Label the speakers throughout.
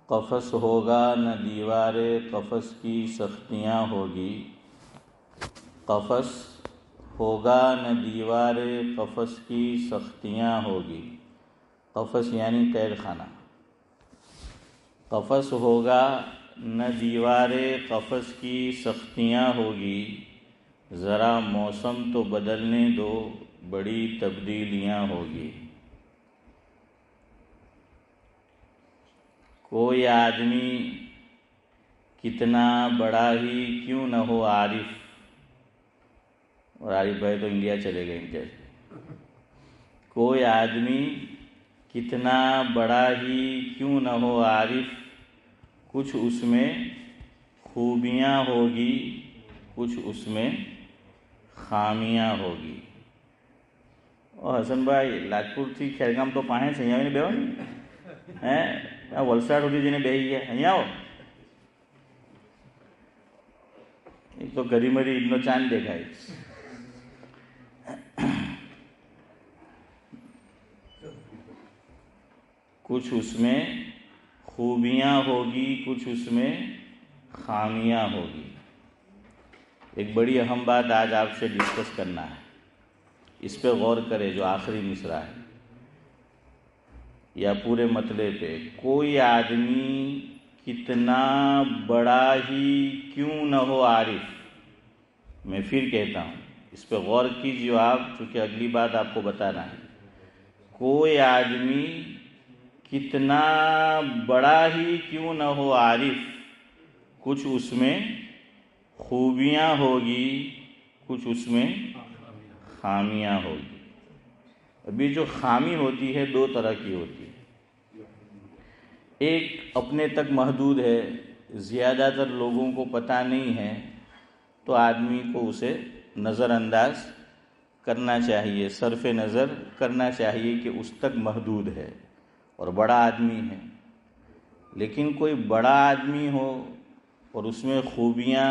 Speaker 1: قفس ہوگا نہ دیوار قفس کی سختیاں ہوگی، قفس ہوگا نہ دیوار قفس کی سختیاں ہوگی۔ قفس یعنی قید خانہ۔ قفس ہوگا نہ دیوار قفس کی سختیاں ہوگی، ذرا موسم تو بدلنے دو بڑی تبدیلیاں ہوگی۔ کوئی آدمی کتنا بڑا ہی کیوں نہ ہو عارف، اور عارف بھائی تو انڈیا چلے گئے ان کے۔ کوئی آدمی کتنا بڑا ہی کیوں نہ ہو عارف، کچھ اس میں خوبیاں ہوگی کچھ اس میں خامیاں ہوگی۔ اور حسن بھائی لاجپور تھی کھیرگام تو پاہیں سے અહીંયા બેહો ને હે વલસાડ સુધી જઈને બેહી ગયા, અહીંયા આવો। એક તો ઘડીમરી ઈદનો ચાંદ દેખાય। کچھ اس میں خوبیاں ہوگی کچھ اس میں خامیاں ہوگی۔ ایک بڑی اہم بات آج آپ سے ڈسکس کرنا ہے، اس پہ غور کرے جو آخری مصرع ہے یا پورے مطلب پہ۔ کوئی آدمی کتنا بڑا ہی کیوں نہ ہو عارف، میں پھر کہتا ہوں اس پہ غور کیجیے آپ، چونکہ اگلی بات آپ کو بتانا ہے۔ کوئی آدمی کتنا بڑا ہی کیوں نہ ہو عارف، کچھ اس میں خوبیاں ہوگی کچھ اس میں خامیاں ہوگی۔ ابھی جو خامی ہوتی ہے دو طرح کی ہوتی ہے، ایک اپنے تک محدود ہے، زیادہ تر لوگوں کو پتہ نہیں ہے، تو آدمی کو اسے نظر انداز کرنا چاہیے، صرف نظر کرنا چاہیے کہ اس تک محدود ہے اور بڑا آدمی ہے۔ لیکن کوئی بڑا آدمی ہو اور اس میں خوبیاں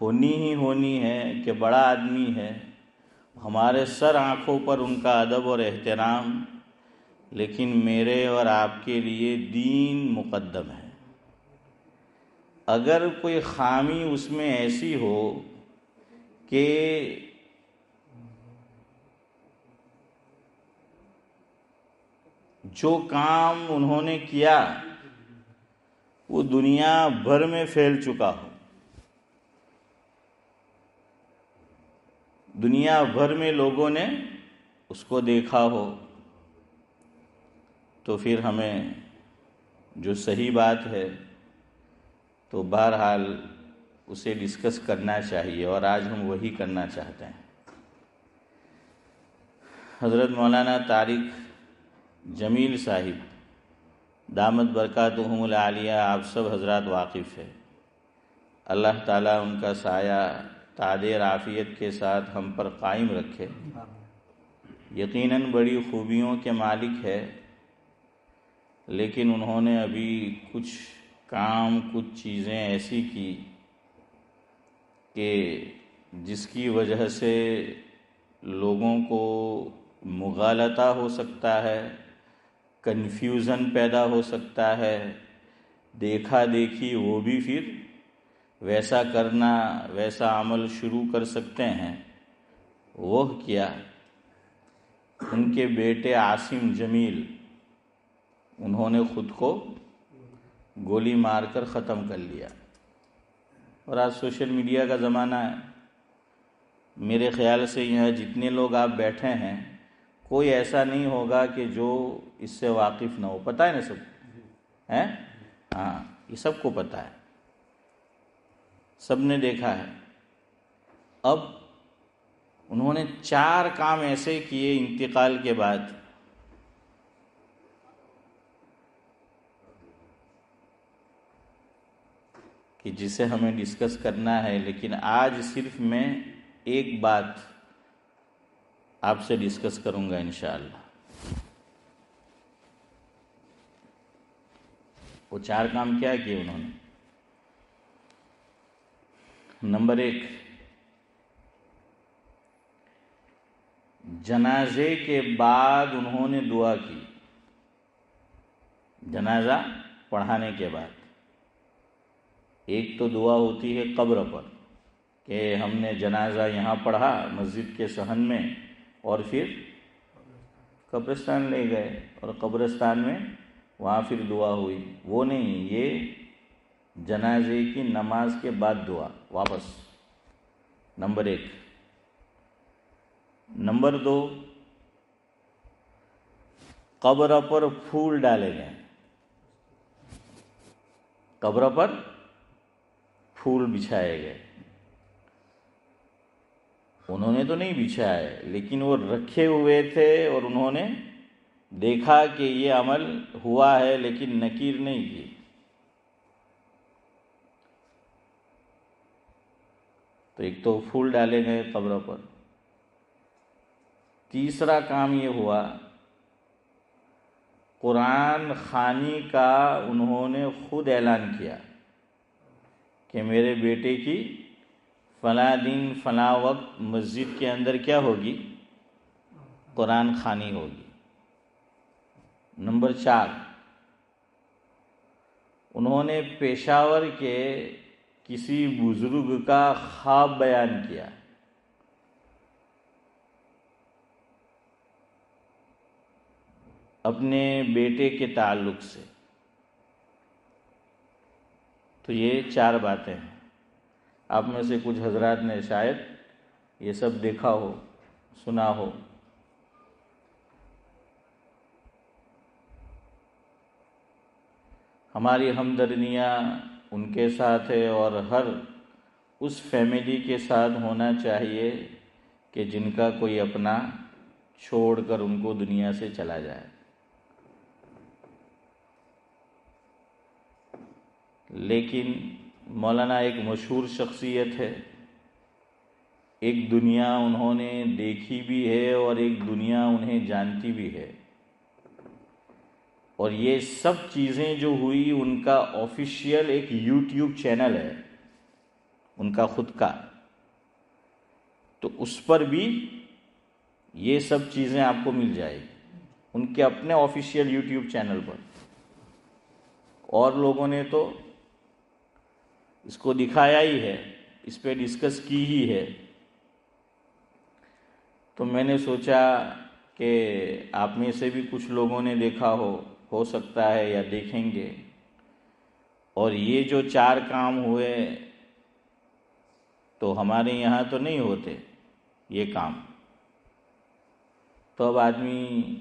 Speaker 1: ہونی ہی ہونی ہے کہ بڑا آدمی ہے، ہمارے سر آنکھوں پر ان کا ادب اور احترام، لیکن میرے اور آپ کے لیے دین مقدم ہے۔ اگر کوئی خامی اس میں ایسی ہو کہ جو کام انہوں نے کیا وہ دنیا بھر میں پھیل چکا ہو، دنیا بھر میں لوگوں نے اس کو دیکھا ہو، تو پھر ہمیں جو صحیح بات ہے تو بہرحال اسے ڈسکس کرنا چاہیے، اور آج ہم وہی کرنا چاہتے ہیں۔ حضرت مولانا طارق جمیل صاحب دامت برکاتہم العالیہ، آپ سب حضرات واقف ہے، اللہ تعالیٰ ان کا سایہ تعدیر عافیت کے ساتھ ہم پر قائم رکھے۔ یقیناً بڑی خوبیوں کے مالک ہے، لیکن انہوں نے ابھی کچھ کام کچھ چیزیں ایسی کی کہ جس کی وجہ سے لوگوں کو مغالطہ ہو سکتا ہے، کنفیوژن پیدا ہو سکتا ہے، دیکھا دیکھی وہ بھی پھر ویسا کرنا ویسا عمل شروع کر سکتے ہیں۔ وہ کیا؟ ان کے بیٹے عاصم جمیل، انہوں نے خود کو گولی مار کر ختم کر لیا۔ اور آج سوشل میڈیا کا زمانہ ہے، میرے خیال سے یہاں جتنے لوگ آپ بیٹھے ہیں کوئی ایسا نہیں ہوگا کہ جو اس سے واقف نہ ہو، پتہ ہے نا سب ہے؟ ہاں، یہ سب کو پتہ ہے، سب نے دیکھا ہے۔ اب انہوں نے 4 کام ایسے کیے انتقال کے بعد کہ جسے ہمیں ڈسکس کرنا ہے، لیکن آج صرف میں ایک بات آپ سے ڈسکس کروں گا انشاءاللہ۔ وہ 4 کام کیا کیے انہوں نے؟ نمبر 1، جنازے کے بعد انہوں نے دعا کی۔ جنازہ پڑھانے کے بعد ایک تو دعا ہوتی ہے قبر پر کہ ہم نے جنازہ یہاں پڑھا مسجد کے صحن میں اور پھر قبرستان لے گئے اور قبرستان میں وہاں پھر دعا ہوئی، وہ نہیں، یہ جنازے کی نماز کے بعد دعا واپس، نمبر 1۔ نمبر 2، قبر پر پھول ڈالے گئے، قبر پر پھول بچھائے گئے، انہوں نے تو نہیں بچھائے لیکن وہ رکھے ہوئے تھے اور انہوں نے دیکھا کہ یہ عمل ہوا ہے لیکن نکیر نہیں کی۔ تو ایک تو پھول ڈالے گئے قبر پر۔ تیسرا کام یہ ہوا، قرآن خوانی کا انہوں نے خود اعلان کیا کہ میرے بیٹے کی فلاں دن فلاں وقت مسجد کے اندر کیا ہوگی؟ قرآن خوانی ہوگی۔ نمبر 4، انہوں نے پشاور کے کسی بزرگ کا خواب بیان کیا، اپنے بیٹے کے تعلق سے۔ تو یہ 4 باتیں ہیں۔ آپ میں سے کچھ حضرات نے شاید یہ سب دیکھا ہو، سنا ہو۔ ہماری ہمدردیاں ان کے ساتھ ہے اور ہر اس فیملی کے ساتھ ہونا چاہیے کہ جن کا کوئی اپنا چھوڑ کر ان کو دنیا سے چلا جائے۔ لیکن مولانا ایک مشہور شخصیت ہے، ایک دنیا انہوں نے دیکھی بھی ہے اور ایک دنیا انہیں جانتی بھی ہے، اور یہ سب چیزیں جو ہوئی ان کا آفیشیل ایک یوٹیوب چینل ہے ان کا خود کا، تو اس پر بھی یہ سب چیزیں آپ کو مل جائے گی ان کے اپنے آفیشیل یوٹیوب چینل پر۔ اور لوگوں نے تو اس کو دکھایا ہی ہے، اس پہ ڈسکس کی ہی ہے۔ تو میں نے سوچا کہ آپ میں سے بھی کچھ لوگوں نے دیکھا ہو سکتا ہے یا دیکھیں گے۔ اور یہ جو 4 کام ہوئے تو ہمارے یہاں تو نہیں ہوتے یہ کام، تو اب آدمی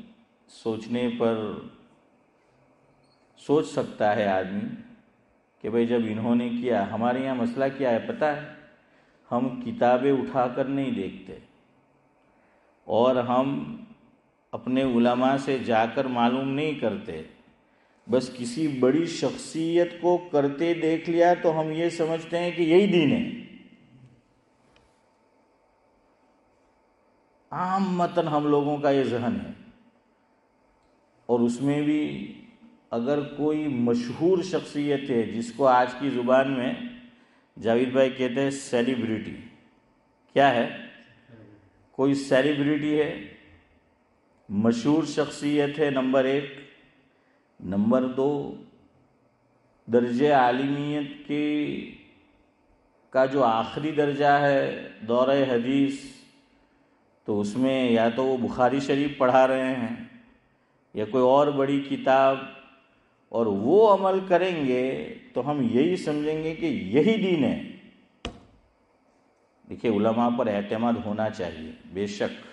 Speaker 1: سوچنے پر سوچ سکتا ہے آدمی کہ بھئی جب انہوں نے کیا، ہمارے یہاں مسئلہ کیا ہے پتہ ہے؟ ہم کتابیں اٹھا کر نہیں دیکھتے، اور ہم اپنے علماء سے جا کر معلوم نہیں کرتے، بس کسی بڑی شخصیت کو کرتے دیکھ لیا تو ہم یہ سمجھتے ہیں کہ یہی دین ہے۔ عامتاً ہم لوگوں کا یہ ذہن ہے، اور اس میں بھی اگر کوئی مشہور شخصیت ہے جس کو آج کی زبان میں جاوید بھائی کہتے ہیں سیلیبریٹی، کیا ہے؟ کوئی سیلیبریٹی ہے، مشہور شخصیت ہے، نمبر 1۔ نمبر 2، درجہ عالمیت کا جو آخری درجہ ہے دورہ حدیث، تو اس میں یا تو وہ بخاری شریف پڑھا رہے ہیں یا کوئی اور بڑی کتاب، اور وہ عمل کریں گے تو ہم یہی سمجھیں گے کہ یہی دین ہے۔ دیکھیے، علماء پر اعتماد ہونا چاہیے، بے شک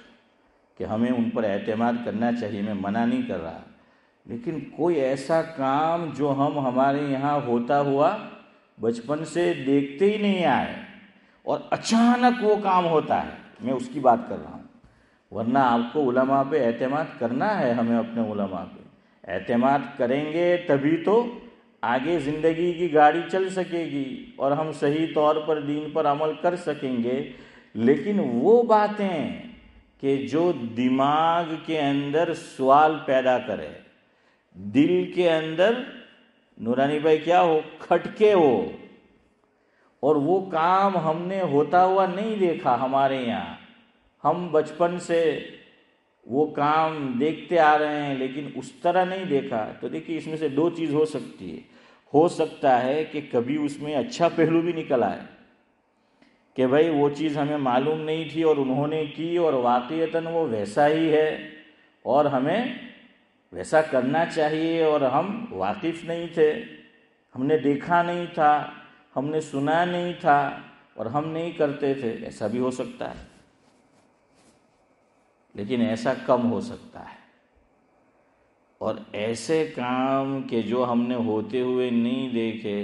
Speaker 1: کہ ہمیں ان پر اعتماد کرنا چاہیے، میں منع نہیں کر رہا، لیکن کوئی ایسا کام جو ہمارے یہاں ہوتا ہوا بچپن سے دیکھتے ہی نہیں آئے اور اچانک وہ کام ہوتا ہے، میں اس کی بات کر رہا ہوں۔ ورنہ آپ کو علماء پہ اعتماد کرنا ہے، ہمیں اپنے علماء پہ اعتماد کریں گے تبھی تو آگے زندگی کی گاڑی چل سکے گی اور ہم صحیح طور پر دین پر عمل کر سکیں گے۔ لیکن وہ باتیں کہ جو دماغ کے اندر سوال پیدا کرے، دل کے اندر نورانی بھائی کیا ہو کھٹکے ہو، اور وہ کام ہم نے ہوتا ہوا نہیں دیکھا ہمارے یہاں، ہم بچپن سے وہ کام دیکھتے آ رہے ہیں لیکن اس طرح نہیں دیکھا، تو دیکھیے اس میں سے دو چیز ہو سکتی ہے. ہو سکتا ہے کہ کبھی اس میں اچھا پہلو بھی نکل آئے کہ بھائی وہ چیز ہمیں معلوم نہیں تھی اور انہوں نے کی اور واقعتاً وہ ویسا ہی ہے اور ہمیں ویسا کرنا چاہیے اور ہم واقف نہیں تھے، ہم نے دیکھا نہیں تھا، ہم نے سنا نہیں تھا اور ہم نہیں کرتے تھے. ایسا بھی ہو سکتا ہے، لیکن ایسا کم ہو سکتا ہے. اور ایسے کام کہ جو ہم نے ہوتے ہوئے نہیں دیکھے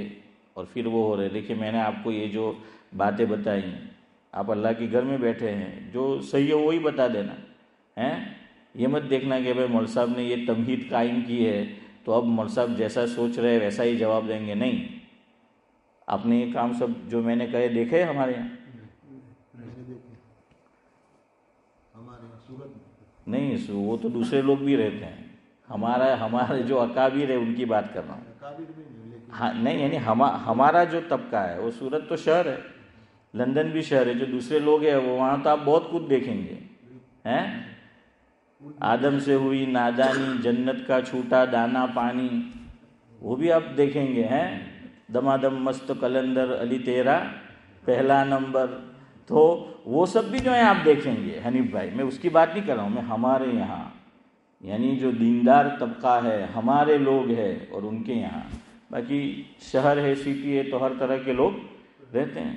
Speaker 1: اور پھر وہ ہو رہے. دیکھیے میں نے آپ کو یہ جو باتیں بتائی ہیں، آپ اللہ کے گھر میں بیٹھے ہیں، جو صحیح ہے وہی بتا دینا ہیں. یہ مت دیکھنا کہ بھائی مولوی صاحب نے یہ تمہید قائم کی ہے تو اب مولوی صاحب جیسا سوچ رہے ویسا ہی جواب دیں گے. نہیں، آپ نے یہ کام سب جو میں نے کہے دیکھے ہمارے یہاں نہیں، وہ تو دوسرے لوگ بھی رہتے ہیں. ہمارے جو اکابر ہے ان کی بات کر رہا ہوں. ہاں نہیں، یعنی ہمارا جو طبقہ ہے وہ سورت تو شہر ہے، لندن بھی شہر ہے. جو دوسرے لوگ ہیں وہ وہاں تو آپ بہت کچھ دیکھیں گے ہیں. آدم سے ہوئی نادانی، جنت کا چھوٹا دانا پانی، وہ بھی آپ دیکھیں گے ہیں. دمادم مست کلندر علی تیرا پہلا نمبر. تو وہ سب بھی جو ہیں آپ دیکھیں گے حنیف بھائی. میں اس کی بات نہیں کر رہا ہوں، میں ہمارے یہاں یعنی جو دیندار طبقہ ہے ہمارے لوگ ہیں اور ان کے یہاں. باقی شہر ہے، سٹی ہے تو ہر طرح کے لوگ رہتے ہیں.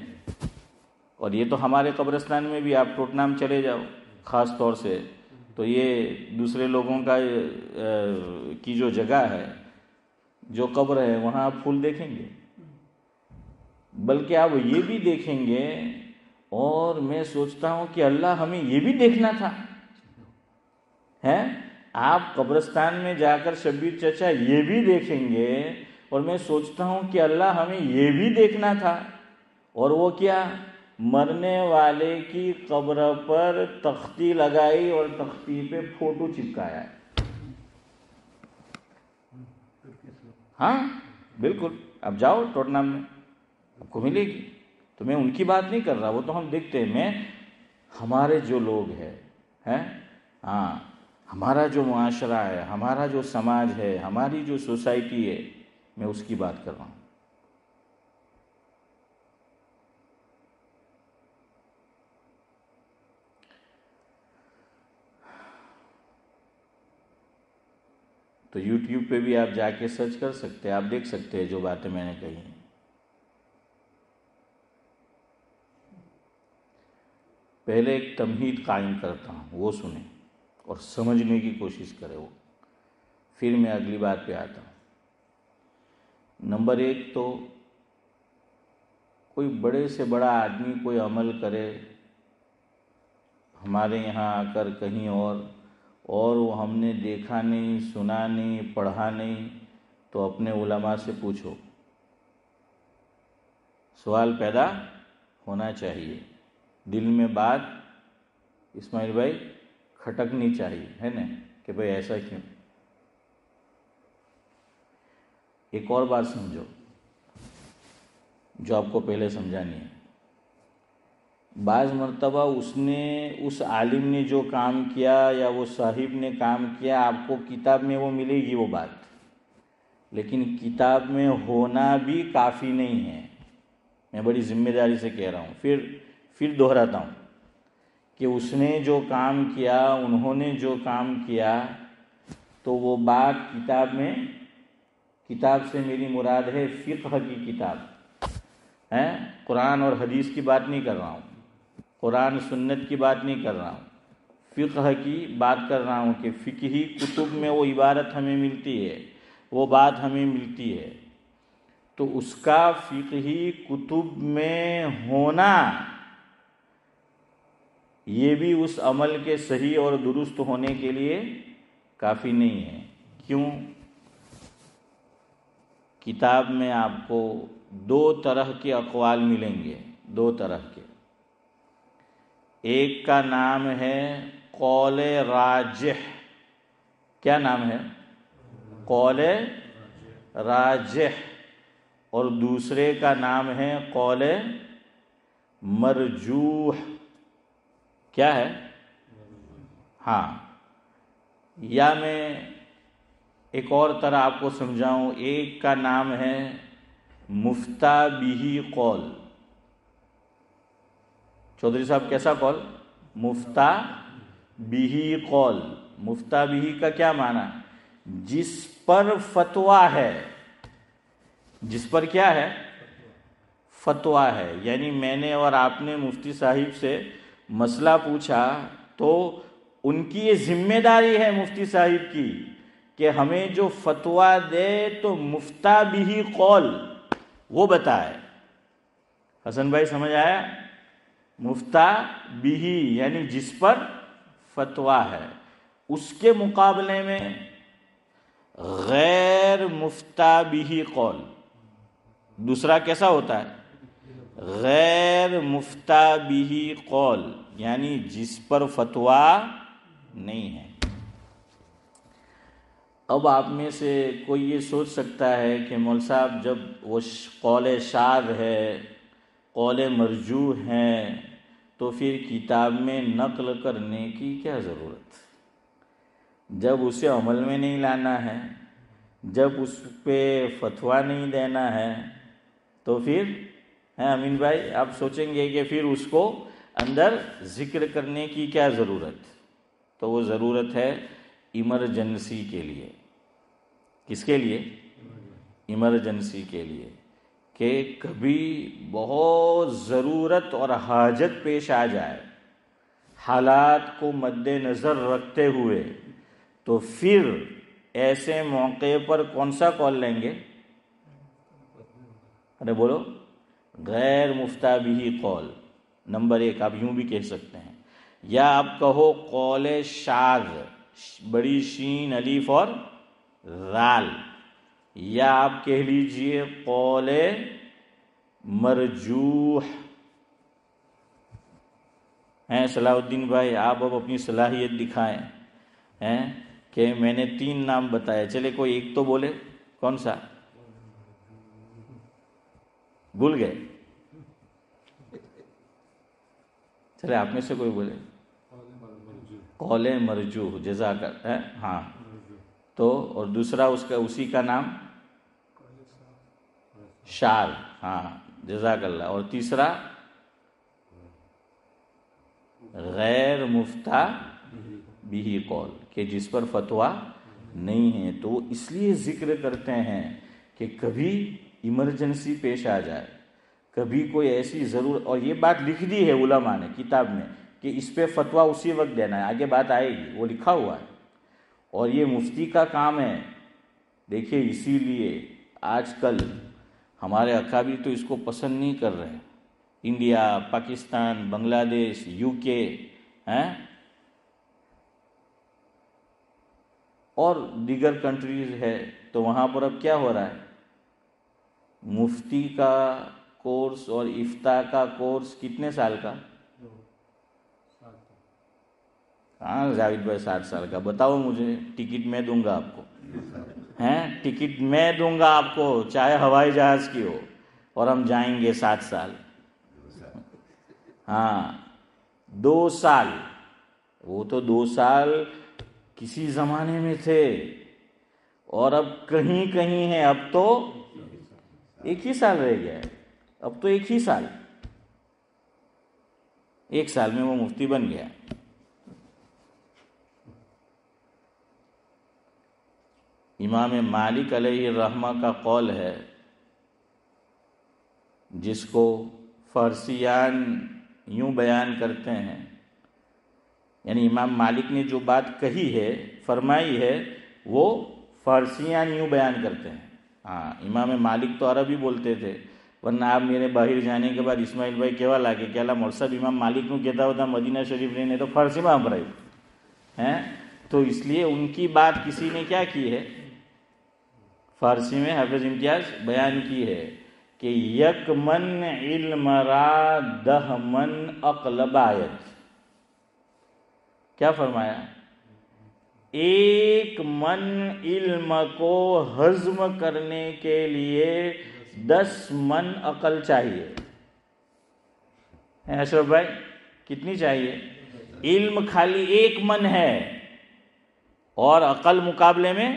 Speaker 1: اور یہ تو ہمارے قبرستان میں بھی آپ ٹوٹنام چلے جاؤ خاص طور سے تو یہ دوسرے لوگوں کا کی جو جگہ ہے، جو قبر ہے، وہاں آپ پھول دیکھیں گے. بلکہ آپ یہ بھی دیکھیں گے، اور میں سوچتا ہوں کہ اللہ ہمیں یہ بھی دیکھنا تھا ہے. آپ قبرستان میں جا کر شبیر چچا یہ بھی دیکھیں گے، اور میں سوچتا ہوں کہ اللہ ہمیں یہ بھی دیکھنا تھا. اور وہ کیا؟ مرنے والے کی قبر پر تختی لگائی اور تختی پہ فوٹو چپکایا. ہاں بالکل، اب جاؤ ٹوٹنام میں آپ کو ملے گی. تو میں ان کی بات نہیں کر رہا، وہ تو ہم دیکھتے ہیں. میں ہمارے جو لوگ ہیں ہاں، ہمارا جو معاشرہ ہے، ہمارا جو سماج ہے، ہماری جو سوسائٹی ہے، میں اس کی بات کر رہا ہوں. تو یوٹیوب پہ بھی آپ جا کے سرچ کر سکتے ہیں، آپ دیکھ سکتے ہیں جو باتیں میں نے کہی ہیں. پہلے ایک تمہید قائم کرتا ہوں، وہ سنیں اور سمجھنے کی کوشش کرے وہ، پھر میں اگلی بات پہ آتا ہوں. نمبر 1 تو کوئی بڑے سے بڑا آدمی کوئی عمل کرے ہمارے یہاں آ کر کہیں اور وہ ہم نے دیکھا نہیں، سنا نہیں، پڑھا نہیں، تو اپنے علماء سے پوچھو. سوال پیدا ہونا چاہیے، دل میں بات اسماعیل بھائی کھٹکنی چاہیے ہے نا کہ بھئی ایسا کیوں. ایک اور بات سمجھو جو آپ کو پہلے سمجھانی ہے. بعض مرتبہ اس عالم نے جو کام کیا یا وہ صاحب نے کام کیا، آپ کو کتاب میں وہ ملے گی وہ بات، لیکن کتاب میں ہونا بھی کافی نہیں ہے. میں بڑی ذمہ داری سے کہہ رہا ہوں، پھر دہراتا ہوں کہ اس نے جو کام کیا، انہوں نے جو کام کیا، تو وہ بات کتاب میں، کتاب سے میری مراد ہے فقہ کی کتاب ہے. قرآن اور حدیث کی بات نہیں کر رہا ہوں، قرآن سنت کی بات نہیں کر رہا ہوں، فقہ کی بات کر رہا ہوں کہ فقہی کتب میں وہ عبارت ہمیں ملتی ہے، وہ بات ہمیں ملتی ہے. تو اس کا فقہی کتب میں ہونا یہ بھی اس عمل کے صحیح اور درست ہونے کے لیے کافی نہیں ہے. کیوں؟ کتاب میں آپ کو 2 طرح کے اقوال ملیں گے، 2 طرح کے. ایک کا نام ہے قول راجح. کیا نام ہے؟ قول راجح. اور دوسرے کا نام ہے قول مرجوح. کیا ہے؟ ہاں، یا میں ایک اور طرح آپ کو سمجھاؤں، ایک کا نام ہے مفتا بہی قول۔ چودھری صاحب کیسا قول؟ مفتا بہی قول۔ مفتا بہی کا کیا معنی؟ جس پر فتویٰ ہے، جس پر کیا ہے؟ فتویٰ ہے۔ یعنی میں نے اور آپ نے مفتی صاحب سے مسئلہ پوچھا تو ان کی یہ ذمہ داری ہے مفتی صاحب کی کہ ہمیں جو فتویٰ دے تو مفتا بہی قول وہ بتائے۔ حسن بھائی سمجھ آیا؟ مفتا بہی یعنی جس پر فتویٰ ہے، اس کے مقابلے میں غیر مفتا بہی قول دوسرا کیسا ہوتا ہے؟ غیر مفتا بہی قول یعنی جس پر فتویٰ نہیں ہے۔ اب آپ میں سے کوئی یہ سوچ سکتا ہے کہ مول صاحب جب وہ قول شاذ ہے، قول مرجوح ہے، تو پھر کتاب میں نقل کرنے کی کیا ضرورت؟ جب اسے عمل میں نہیں لانا ہے، جب اس پہ فتویٰ نہیں دینا ہے، تو پھر امین بھائی آپ سوچیں گے کہ پھر اس کو اندر ذکر کرنے کی کیا ضرورت؟ تو وہ ضرورت ہے ایمرجنسی کے لیے۔ کس کے لیے؟ ایمرجنسی کے لیے، کہ کبھی بہت ضرورت اور حاجت پیش آ جائے، حالات کو مد نظر رکھتے ہوئے، تو پھر ایسے موقع پر کون سا قول لیں گے؟ ارے بولو، غیر مفتا بہی قول نمبر 1 آپ یوں بھی کہہ سکتے ہیں، یا آپ کہو قول شاذ بڑی شین الف اور رال، یا آپ کہہ لیجئے قول مرجوح ہیں۔ صلاح الدین بھائی آپ اب اپنی صلاحیت دکھائیں ہیں کہ میں نے 3 نام بتائے، چلے کوئی ایک تو بولے، کون سا؟ بھول گئے؟ چلے آپ میں سے کوئی بولے۔ قول مرجوح، جزاک ہاں، تو اور دوسرا اس کا اسی کا نام شاذ، ہاں جزاک اللہ، اور تیسرا غیر مفتا بہی قول کہ جس پر فتویٰ نہیں ہے۔ تو اس لیے ذکر کرتے ہیں کہ کبھی ایمرجنسی پیش آ جائے، کبھی کوئی ایسی ضرورت، اور یہ بات لکھ دی ہے علماء نے کتاب میں کہ اس پہ فتویٰ اسی وقت دینا ہے، آگے بات آئے گی، وہ لکھا ہوا ہے، اور یہ مفتی کا کام ہے۔ دیکھیے اسی لیے آج کل ہمارے اکابر تو اس کو پسند نہیں کر رہے، انڈیا، پاکستان، بنگلہ دیش، UK اور دیگر کنٹریز ہے، تو وہاں پر اب کیا ہو رہا ہے؟ مفتی کا کورس اور افتاء کا کورس کتنے سال کا؟ ہاں جاوید بھائی 60 سال کا، بتاؤ مجھے، ٹکٹ میں دوں گا آپ کو، ٹکٹ میں دوں گا آپ کو، چاہے ہوائی جہاز کی ہو، اور ہم جائیں گے 60 سال۔ ہاں 2 سال، وہ تو 2 سال کسی زمانے میں تھے، اور اب کہیں کہیں ہیں، اب تو 1 ہی سال رہ گیا ہے، اب تو 1 ہی سال، 1 سال میں وہ مفتی بن گیا۔ امام مالک علیہ الرحمہ کا قول ہے، جس کو فارسیان یوں بیان کرتے ہیں، یعنی امام مالک نے جو بات کہی ہے، فرمائی ہے، وہ فارسیان یوں بیان کرتے ہیں۔ ہاں امام مالک تو عربی بولتے تھے، ورنہ آپ میرے باہر جانے کے بعد اسماعیل بھائی کہوا لاگے کہ اللہ مول صاحب امام مالک کو کہتا ہوتا مدینہ شریف نے تو فارسی میں ہم رہے، تو اس لیے ان کی بات کسی نے کیا کی ہے؟ فارسی میں حافظ امتیاز بیان کی ہے کہ یک من علم را 10 من عقل باید۔ کیا فرمایا؟ 1 من علم کو ہضم کرنے کے لیے 10 من عقل چاہیے۔ اشرف بھائی کتنی چاہیے؟ علم خالی 1 من ہے، اور عقل مقابلے میں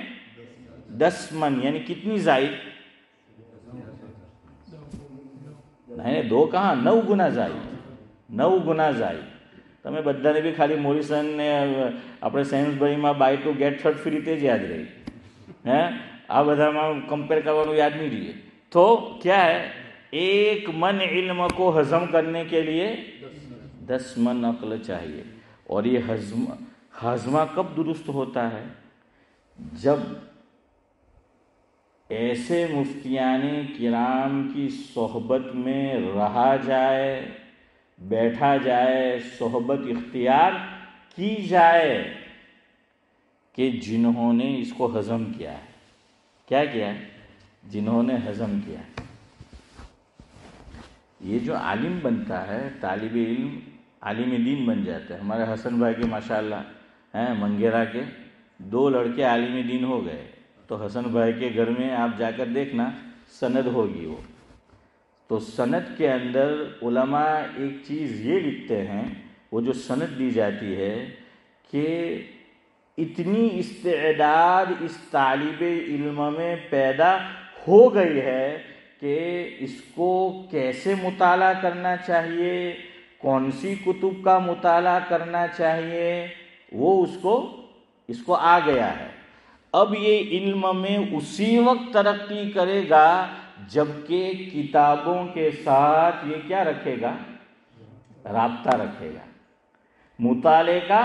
Speaker 1: 10 من، یعنی کتنی زائد؟ نہیں 2 کہاں، 9 گنا زائد، 9 گنا زائد. તમે બધાને બી ખાલી મોરિસન ને આપણે સાયન્સભાઈમાં buy two get third free તે જ યાદ રહી, હે આ બધામાં કમ્પેર કરવાનું યાદ نہیں رہی. تو کیا ہے، 1 من علم کو ہضم کرنے کے لیے 10 من عقل چاہیے. اور یہ ہاضمہ کب درست ہوتا ہے؟ جب ایسے مفتیان کرام کی صحبت میں رہا جائے، بیٹھا جائے، صحبت اختیار کی جائے کہ جنہوں نے اس کو ہضم کیا ہے. کیا کیا ہے؟ جنہوں نے ہضم کیا ہے. یہ جو عالم بنتا ہے، طالب علم عالم دین بن جاتا ہے. ہمارے حسن بھائی کے ماشاءاللہ ہیں منگیرا کے 2 لڑکے عالم دین ہو گئے. تو حسن بھائی کے گھر میں آپ جا کر دیکھنا سند ہوگی. وہ تو سند کے اندر علماء ایک چیز یہ لکھتے ہیں، وہ جو سند دی جاتی ہے کہ اتنی استعداد اس طالب علم میں پیدا ہو گئی ہے کہ اس کو کیسے مطالعہ کرنا چاہیے، کون سی کتب کا مطالعہ کرنا چاہیے، وہ اس کو آ گیا ہے. اب یہ علم میں اسی وقت ترقی کرے گا جبکہ کتابوں کے ساتھ یہ کیا رکھے گا؟ رابطہ رکھے گا. مطالعے کا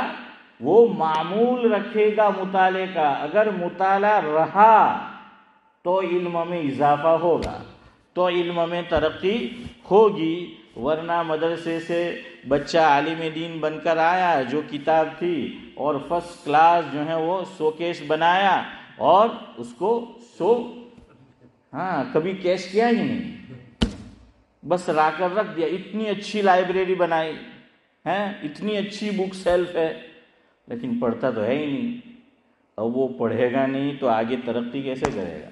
Speaker 1: وہ معمول رکھے گا. مطالعے کا اگر مطالعہ رہا تو علم میں اضافہ ہوگا، تو علم میں ترقی ہوگی. ورنہ مدرسے سے بچہ عالم دین بن کر آیا، جو کتاب تھی اور فرسٹ کلاس جو ہے وہ شوکیس بنایا اور اس کو کبھی کیش کیا ہی نہیں، بس لا کر رکھ دیا. اتنی اچھی لائبریری بنائی ہے، اتنی اچھی بک سیلف ہے، لیکن پڑھتا تو ہے ہی نہیں. اب وہ پڑھے گا نہیں تو آگے ترقی کیسے کرے گا؟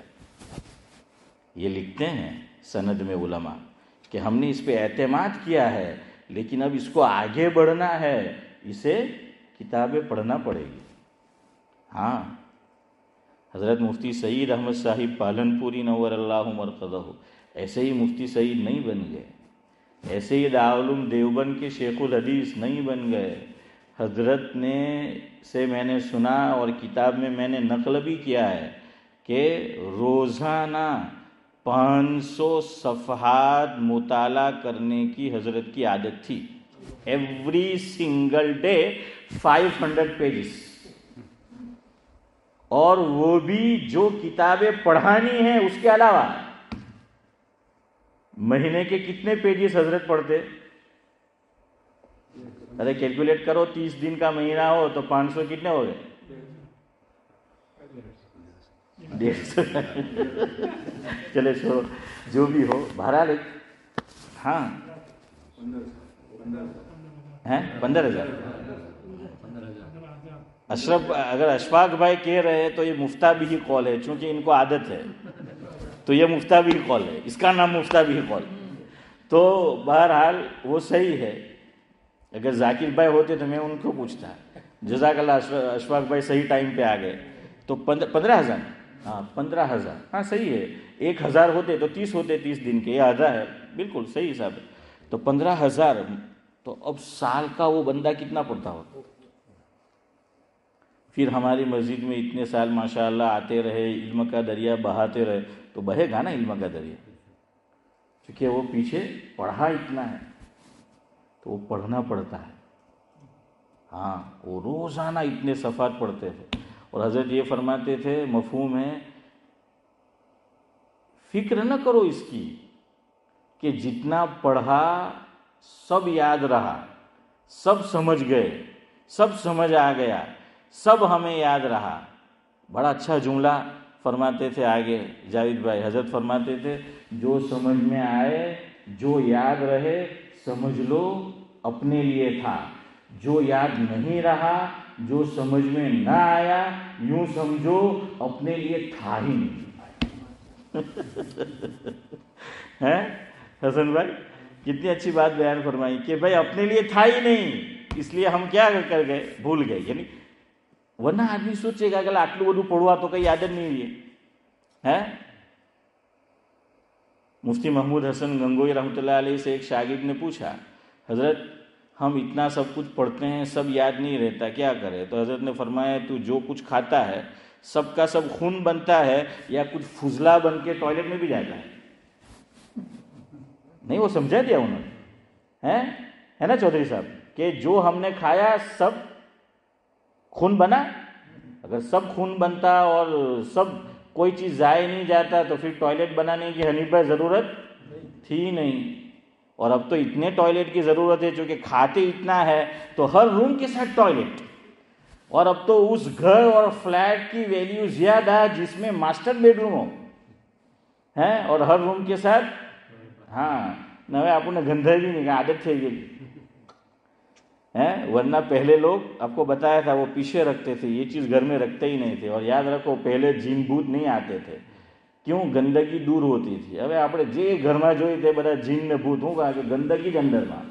Speaker 1: یہ لکھتے ہیں سند میں علماء کہ ہم نے اس پہ اعتماد کیا ہے، لیکن اب اس کو آگے بڑھنا ہے، اسے کتابیں پڑھنا پڑے گی. ہاں، حضرت مفتی سعید احمد صاحب پالنپوری نور اللہ مرقدہ ایسے ہی مفتی سعید نہیں بن گئے، ایسے ہی دارالعلوم دیوبند کے شیخ الحدیث نہیں بن گئے. حضرت نے سے میں نے سنا اور کتاب میں نے نقل بھی کیا ہے کہ روزانہ 500 صفحات مطالعہ کرنے کی حضرت کی عادت تھی. Every single day 500 pages. اور وہ بھی جو کتابیں پڑھانی ہیں اس کے علاوہ. مہینے کے کتنے پیجز حضرت پڑھتے؟ ارے کیلکولیٹ کرو، 30 دن کا مہینہ ہو تو 500 کتنے ہو گئے؟ 150. چلے چھوڑو، جو بھی ہو. بہرحال ہاں 15,000. اشرف اگر اشفاق بھائی کہہ رہے ہیں تو یہ مفتابی قول ہے، چونکہ ان کو عادت ہے تو یہ مفتابی قول ہے، اس کا نام مفتابی قول. تو بہرحال وہ صحیح ہے. اگر ذاکر بھائی ہوتے تو میں ان کو پوچھتا. جزاک اللہ، اشفاق بھائی صحیح ٹائم پہ آ گئے. تو 15,000. ہاں 15,000. ہاں صحیح ہے. 1,000 ہوتے تو 30 ہوتے، 30 دن کے. یہ آدھا ہے، بالکل صحیح حساب ہے. تو 15,000. تو اب سال کا وہ بندہ کتنا پڑتا ہو؟ پھر ہماری مسجد میں اتنے سال ماشاءاللہ آتے رہے، علم کا دریا بہاتے رہے، تو بہے گا نا علم کا دریا، کیونکہ وہ پیچھے پڑھا اتنا ہے تو وہ پڑھنا پڑتا ہے. ہاں وہ روزانہ اتنے صفحات پڑھتے تھے. اور حضرت یہ فرماتے تھے، مفہوم ہے، فکر نہ کرو اس کی کہ جتنا پڑھا سب یاد رہا، سب سمجھ گئے، سب سمجھ آ گیا، سب ہمیں یاد رہا. بڑا اچھا جملہ فرماتے تھے آگے جاوید بھائی. حضرت فرماتے تھے، جو سمجھ میں آئے، جو یاد رہے، سمجھ لو اپنے لیے تھا. جو یاد نہیں رہا، جو سمجھ میں نہ آیا، یوں سمجھو اپنے لیے تھا ہی نہیں. حسن بھائی کتنی اچھی بات بیان فرمائی کہ بھائی اپنے لیے تھا ہی نہیں، اس لیے ہم کیا کر گئے؟ بھول گئے. یعنی ورنہ آدمی سوچے گا کہ આટલું બધું પઢવા તો કઈ યાદ જ નહીં રહે ہے. مفتی محمود حسن گنگوئی رحمۃ اللہ علیہ سے ایک شاگرد نے پوچھا حضرت ہم اتنا سب کچھ پڑھتے ہیں سب یاد نہیں رہتا کیا کرے؟ تو حضرت نے فرمایا تو جو کچھ کھاتا ہے سب کا سب خون بنتا ہے یا کچھ فضلہ بن کے ٹوائلٹ میں بھی جاتا ہے؟ نہیں، وہ سمجھا دیا انہوں نے، ہے نا چودھری صاحب، کہ جو ہم نے کھایا سب خون بنا. اگر سب خون بنتا اور سب کوئی چیز ضائع نہیں جاتا تو پھر ٹوائلٹ بنانے کی حنیف بھائی ضرورت تھی نہیں. اور اب تو اتنے ٹوائلٹ کی ضرورت ہے چونکہ کھاتے اتنا ہے تو ہر روم کے ساتھ ٹوائلٹ. اور اب تو اس گھر اور فلیٹ کی ویلیو زیادہ ہے جس میں ماسٹر بیڈ روم ہو ہے اور ہر روم کے ساتھ. ہاں نہ آپ نے گندھا بھی نہیں کہا، عادت تھی گئی ہے. ورنہ پہلے لوگ آپ کو بتایا تھا وہ پیچھے رکھتے تھے، یہ چیز گھر میں رکھتے ہی نہیں تھے. اور یاد رکھو پہلے جین بھوت نہیں آتے تھے، کیوں؟ گندگی دور ہوتی تھی. હવે આપણે જે ઘરમાં જોઈ તે બધા જીન ને ભૂત હું કહે કે ગંદકી જ અંદરમાં.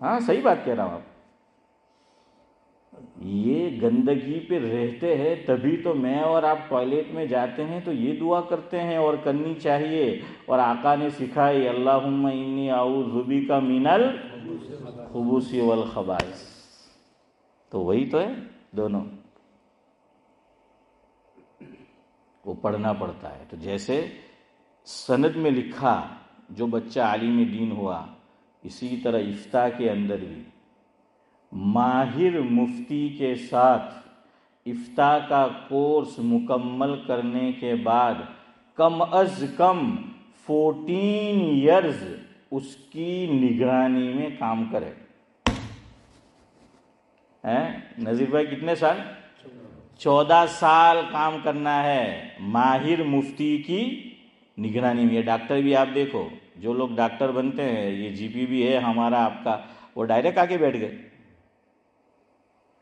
Speaker 1: ہاں صحیح بات کہہ رہا ہوں. آپ یہ گندگی پہ رہتے ہیں تبھی تو میں اور آپ ٹوائلٹ میں جاتے ہیں تو یہ دعا کرتے ہیں اور کرنی چاہیے. اور آقا نے سکھائی اللہم انی اعوذ بک من الخبث والخبائث. تو وہی تو ہے دونوں، وہ پڑھنا پڑتا ہے. تو جیسے سند میں لکھا جو بچہ عالم دین ہوا، اسی طرح افتاء کے اندر بھی ماہر مفتی کے ساتھ افتاء کا کورس مکمل کرنے کے بعد کم از کم 14 ایئرز اس کی نگرانی میں کام کرے. نذیر بھائی کتنے سال؟ 14 سال کام کرنا ہے ماہر مفتی کی نگرانی میں. یہ ڈاکٹر بھی آپ دیکھو، جو لوگ ڈاکٹر بنتے ہیں، یہ جی پی بھی ہے ہمارا آپ کا، وہ ڈائریکٹ آ کے بیٹھ گئے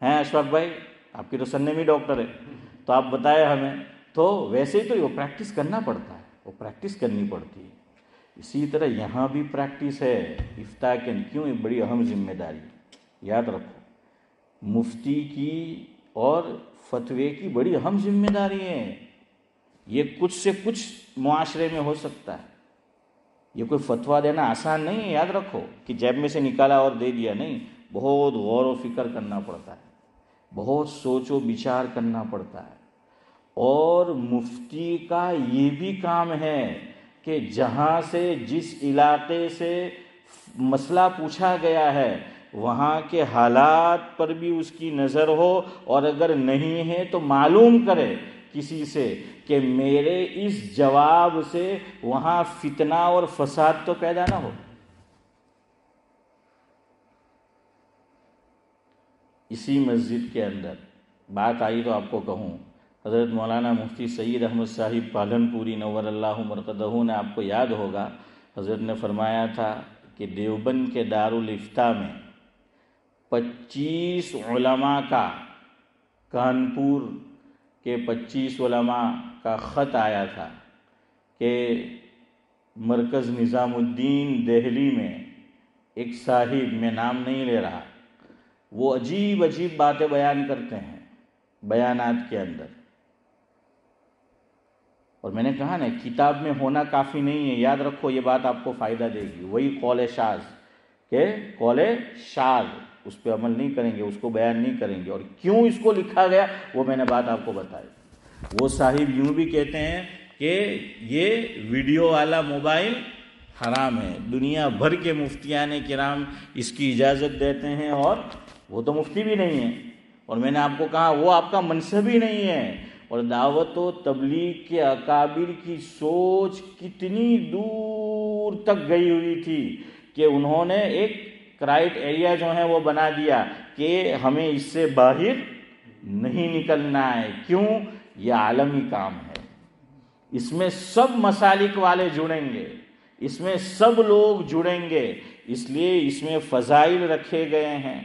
Speaker 1: ہیں. اشفاق بھائی آپ کی تو سننے میں ڈاکٹر ہے، تو آپ بتائیں ہمیں. تو ویسے ہی تو وہ پریکٹس کرنا پڑتا ہے، وہ پریکٹس کرنی پڑتی ہے. اسی طرح یہاں بھی پریکٹس ہے افتاء کے. کیوں؟ یہ بڑی اہم ذمہ داری یاد رکھو. مفتی کی اور فتوے کی بڑی اہم ذمہ داری ہے. یہ کچھ سے کچھ معاشرے میں ہو سکتا ہے. یہ کوئی فتویٰ دینا آسان نہیں ہے، یاد رکھو کہ جیب میں سے نکالا اور دے دیا نہیں. بہت غور و فکر کرنا پڑتا ہے، بہت سوچ و بچار کرنا پڑتا ہے. اور مفتی کا یہ بھی کام ہے کہ جہاں سے جس علاقے سے مسئلہ پوچھا گیا ہے وہاں کے حالات پر بھی اس کی نظر ہو، اور اگر نہیں ہے تو معلوم کرے کسی سے کہ میرے اس جواب سے وہاں فتنہ اور فساد تو پیدا نہ ہو. اسی مسجد کے اندر بات آئی تو آپ کو کہوں، حضرت مولانا مفتی سید احمد صاحب پالنپوری نور اللہ مرقدہ نے، آپ کو یاد ہوگا، حضرت نے فرمایا تھا کہ دیوبند کے دارالافتاء میں 25 علماء کا، کانپور کے 25 علماء کا خط آیا تھا کہ مرکز نظام الدین دہلی میں ایک صاحب، میں نام نہیں لے رہا، وہ عجیب عجیب باتیں بیان کرتے ہیں بیانات کے اندر. اور میں نے کہا نا کتاب میں ہونا کافی نہیں ہے، یاد رکھو یہ بات آپ کو فائدہ دے گی. وہی قول شاذ کہ قول شاذ، اس پہ عمل نہیں کریں گے، اس کو بیان نہیں کریں گے. اور کیوں اس کو لکھا گیا وہ میں نے بات آپ کو بتائی. وہ صاحب یوں بھی کہتے ہیں کہ یہ ویڈیو والا موبائل حرام ہے. دنیا بھر کے مفتیان کرام اس کی اجازت دیتے ہیں، اور وہ تو مفتی بھی نہیں ہے. اور میں نے آپ کو کہا وہ آپ کا منصب ہی نہیں ہے. اور دعوت و تبلیغ کے اکابر کی سوچ کتنی دور تک گئی ہوئی تھی کہ انہوں نے ایک کرائٹ ایریا جو ہے وہ بنا دیا کہ ہمیں اس سے باہر نہیں نکلنا ہے. کیوں؟ یہ عالمی کام ہے، اس میں سب مسالک والے جڑیں گے، اس میں سب لوگ جڑیں گے. اس لیے اس میں فضائل رکھے گئے ہیں.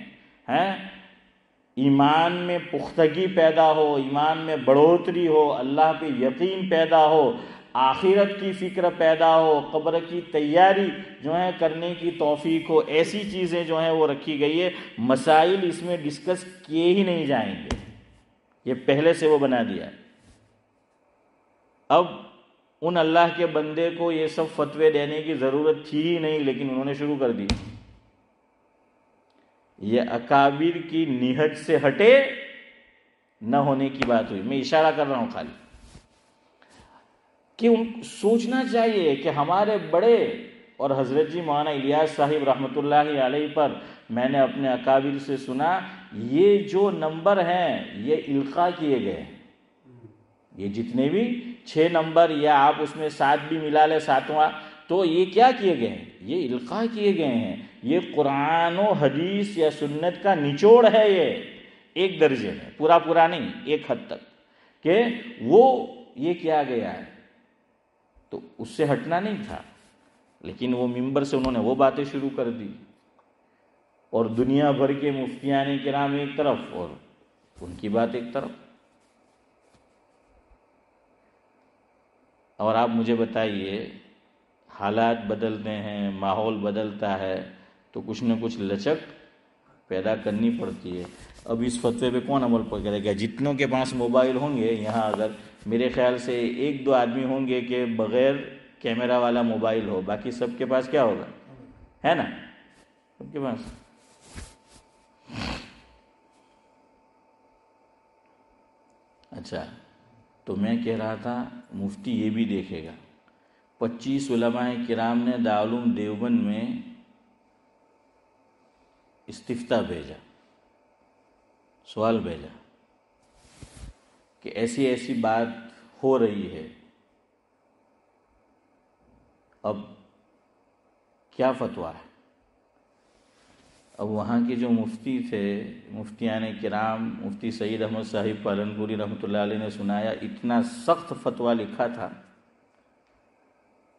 Speaker 1: ایمان میں پختگی پیدا ہو، ایمان میں بڑھوتری ہو، اللہ پہ یقین پیدا ہو، آخرت کی فکر پیدا ہو، قبر کی تیاری جو ہے کرنے کی توفیق ہو. ایسی چیزیں جو ہیں وہ رکھی گئی ہے. مسائل اس میں ڈسکس کیے ہی نہیں جائیں گے. یہ پہلے سے وہ بنا دیا ہے۔ اب ان اللہ کے بندے کو یہ سب فتوے دینے کی ضرورت تھی ہی نہیں، لیکن انہوں نے شروع کر دی۔ یہ اکابر کی نہج سے ہٹے نہ ہونے کی بات ہوئی۔ میں اشارہ کر رہا ہوں خالی کہ سوچنا چاہیے کہ ہمارے بڑے، اور حضرت جی مولانا الیاس صاحب رحمۃ اللہ علیہ پر میں نے اپنے اکابر سے سنا، یہ جو نمبر ہیں یہ القاء کیے گئے ہیں۔ یہ جتنے بھی 6 نمبر، یا آپ اس میں 7 بھی ملا لیں، 7واں، تو یہ کیا کیے گئے ہیں؟ یہ القاء کیے گئے ہیں۔ یہ قرآن و حدیث یا سنت کا نچوڑ ہے، یہ ایک درجے میں، پورا نہیں، ایک حد تک، کہ وہ یہ کیا گیا ہے، تو اس سے ہٹنا نہیں تھا۔ لیکن وہ ممبر سے انہوں نے وہ باتیں شروع کر دی، اور دنیا بھر کے مفتیان کرام ایک طرف اور ان کی بات ایک طرف۔ اور آپ مجھے بتائیے، حالات بدلتے ہیں، ماحول بدلتا ہے، تو کچھ نہ کچھ لچک پیدا کرنی پڑتی ہے۔ اب اس فتوے پہ کون عمل کرے گا؟ جتنوں کے پاس موبائل ہوں گے یہاں، اگر میرے خیال سے 1-2 آدمی ہوں گے کہ بغیر کیمرہ والا موبائل ہو، باقی سب کے پاس کیا ہوگا؟ ہے نا، سب کے پاس۔ اچھا، تو میں کہہ رہا تھا مفتی یہ بھی دیکھے گا، 25 علماء کرام نے دارالعلوم دیوبند میں استفتاء بھیجا، سوال بھیجا کہ ایسی ایسی بات ہو رہی ہے، اب کیا فتویٰ ہے؟ اب وہاں کے جو مفتی تھے، مفتیان کرام، مفتی سعید احمد صاحب پالنپوری رحمۃ اللہ علیہ نے سنایا، اتنا سخت فتویٰ لکھا تھا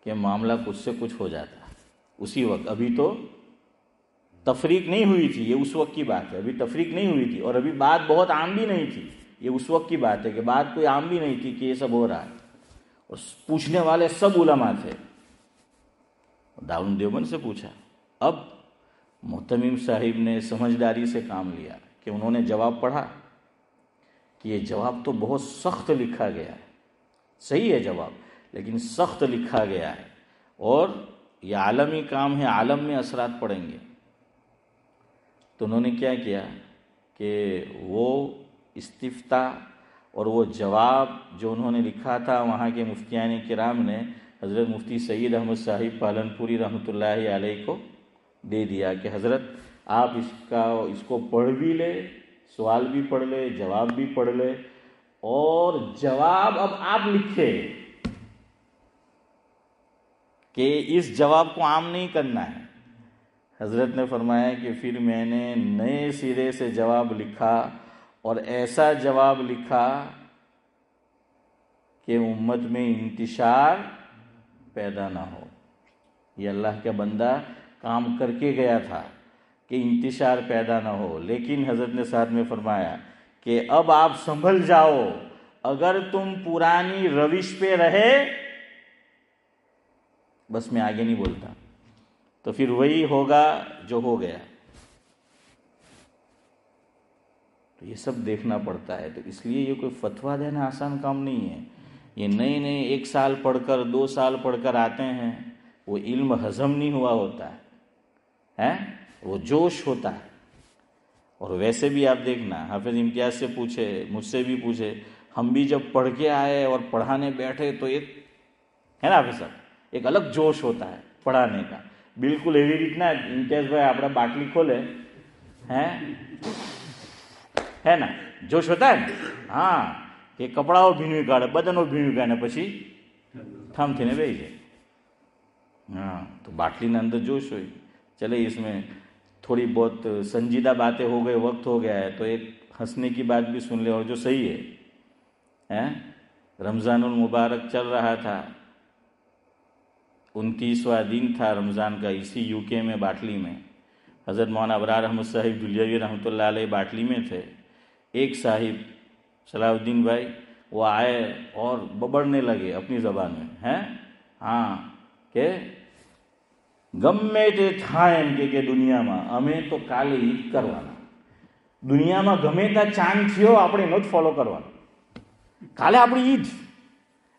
Speaker 1: کہ معاملہ کچھ سے کچھ ہو جاتا اسی وقت۔ ابھی تو تفریق نہیں ہوئی تھی، یہ اس وقت کی بات ہے، ابھی تفریق نہیں ہوئی تھی، اور ابھی بات بہت عام بھی نہیں تھی، یہ اس وقت کی بات ہے کہ بات کوئی عام بھی نہیں تھی کہ یہ سب ہو رہا ہے، اور پوچھنے والے سب علماء تھے۔ دارالعلوم دیوبند سے پوچھا۔ اب محتمم صاحب نے سمجھداری سے کام لیا کہ انہوں نے جواب پڑھا کہ یہ جواب تو بہت سخت لکھا گیا ہے، صحیح ہے جواب، لیکن سخت لکھا گیا ہے، اور یہ عالمی کام ہے، عالم میں اثرات پڑیں گے۔ تو انہوں نے کیا کیا کہ وہ استفتاء اور وہ جواب جو انہوں نے لکھا تھا وہاں کے مفتیان کرام نے حضرت مفتی سعید احمد صاحب پالنپوری رحمۃ اللہ علیہ کو دے دیا کہ حضرت آپ اس کو پڑھ بھی لے، سوال بھی پڑھ لے، جواب بھی پڑھ لے، اور جواب اب آپ لکھے کہ اس جواب کو عام نہیں کرنا ہے۔ حضرت نے فرمایا کہ پھر میں نے نئے سرے سے جواب لکھا، اور ایسا جواب لکھا کہ امت میں انتشار پیدا نہ ہو۔ یہ اللہ کا بندہ کام کر کے گیا تھا کہ انتشار پیدا نہ ہو، لیکن حضرت نے ساتھ میں فرمایا کہ اب آپ سنبھل جاؤ، اگر تم پرانی روش پہ رہے، بس میں آگے نہیں بولتا، تو پھر وہی ہوگا جو ہو گیا۔ تو یہ سب دیکھنا پڑتا ہے، تو اس لیے یہ کوئی فتویٰ دینا آسان کام نہیں ہے۔ یہ نئے 1 سال پڑھ کر 2 سال پڑھ کر آتے ہیں، وہ علم ہضم نہیں ہوا ہوتا ہے، وہ جوش ہوتا ہے۔ اور ویسے بھی آپ دیکھنا، حافظ امتیاز سے پوچھے، مجھ سے بھی پوچھے، ہم بھی جب پڑھ کے آئے اور پڑھانے بیٹھے تو ایک ہے نا حافظ صاحب، ایک الگ جوش ہوتا ہے پڑھانے کا، بالکل ایوی રીતના امتیاز بھائی آپ باٹلی کھولے ہے نا، જોશ હોતા ہے હા કે કપડાઓ ભીનવી કાઢે, બદનો ભીનવી કાઢે, પછી ઠમ થઈને બેસી જાય। ہاں تو باٹلی اندر جوش ہوئی، چلے اس میں تھوڑی بہت سنجیدہ باتیں ہو گئے، وقت ہو گیا ہے، تو ایک ہنسنے کی بات بھی سن لے، اور جو صحیح ہے۔ رمضان المبارک چل رہا تھا، 29واں دن تھا رمضان کا، اسی یو کے میں باٹلی میں حضرت مولانا ابرار احمد صاحب دلیوی رحمۃ اللہ علیہ باٹلی میں تھے۔ ایک صاحب صلاح الدین بھائی وہ آئے اور ببڑنے لگے اپنی زبان میں، ہاں کہ ગમે તે થાય એમ કે દુનિયામાં અમે તો કાલે ઈદ કરવાના, દુનિયામાં ગમે ત્યાં ચાંદ થયો આપણે એનો જ ફોલો કરવાનો, કાલે આપણી ઈદ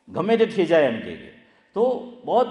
Speaker 1: ગમે તે થઈ જાય એમ કે તો બહુત